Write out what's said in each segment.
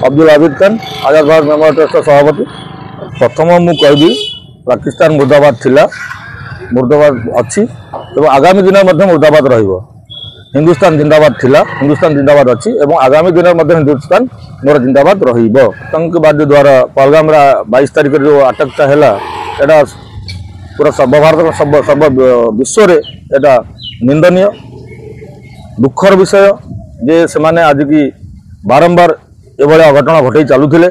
अब्दुल हामिद खान आजाद Bharat memorial trust सभापति। प्रथम मु कहबी पाकिस्तान मुर्दाबाद थिला, मुर्दाबाद अच्छी और आगामी दिन में मुर्दाबाद रहिबो। हिंदुस्तान जिंदाबाद थिला, हिंदुस्तान जिंदाबाद अच्छी और आगामी दिन में हिंदुस्तान मोर जिंदाबाद रहिबो। आतंकवादी द्वारा पहलगाम 22 तारिख जो अटकटा है एटा पूरा सर्व भारत सर्व विश्व एटा निंदनीय दुखर विषय जे से माने आज की बारंबार एभलिया घटना घटे चलुले।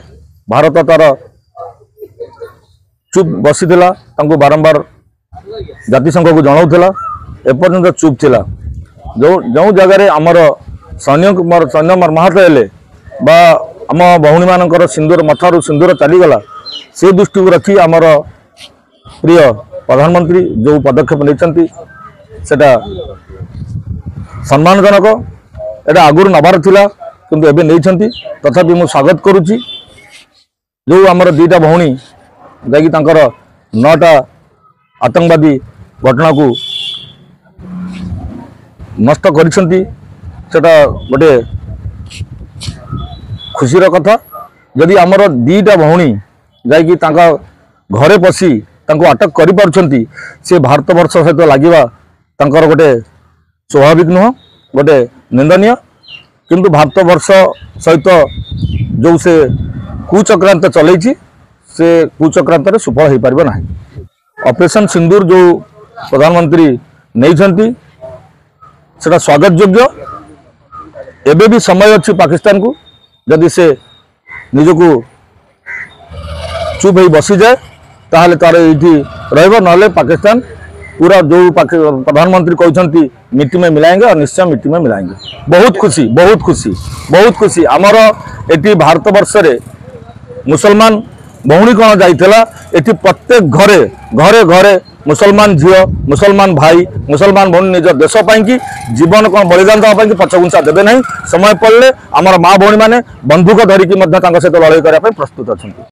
भारत तार चुप बसी बारंबार जातिसंघ को जनाऊला, एपर्यंत चुप थिला। जो जगह आमर सैन्य मर्माहत हेले बा आम भौणी मानकर सिंदूर मथारू सिंदूर चलीगला, से दृष्टि को रखी आमर प्रिय प्रधानमंत्री जो पदक्षेप नहीं सेटा सम्मानजनक। एटा आगुरी नबार थिला किंतु एबे नहीं, तथापि मु स्वागत करुच्ची। जो आमर दीटा भौणी जाकि 9टा आतंकवादी घटना को नष्ट करिसेंती, सेटा गोटे खुशीर कथा। जदि आमर दीटा भौणी जाकि घरे पशी अटक कर पार्छंती, से भारत वर्ष सहित लगिबा तांकर गोटे स्वाभाविक नुह, गोटे निंदनीय। किंतु भारत वर्ष सहित जो से कुचक्रांत चलैछि, से कुचक्रांत सुफल हो पार ना। ऑपरेशन सिंदूर जो प्रधानमंत्री नहीं सेटा स्वागत योग्य। एबे भी समय अच्छी पाकिस्तान को जदि से निजको चुप हो बसी जाए ताहले तार ये रहिबो, नले पाकिस्तान पूरा जो प्रधानमंत्री कहते मिट्टी में मिलाएंगे और निश्चय मिट्टी में मिलाएंगे। बहुत खुशी, बहुत खुशी, बहुत खुशी। आमर एटी भारत वर्ष रे मुसलमान भौणी कौन जाइला, एटी प्रत्येक घरे घरे घरे मुसलमान झील, मुसलमान भाई, मुसलमान भौणी निज देश पाई जीवन कौन बलिदान देवाई पछघुंचा देवे ना। समय पड़े आमर माँ भौणी मैंने बंदूक धरिकी सहित लड़ाई करने प्रस्तुत अच्छा।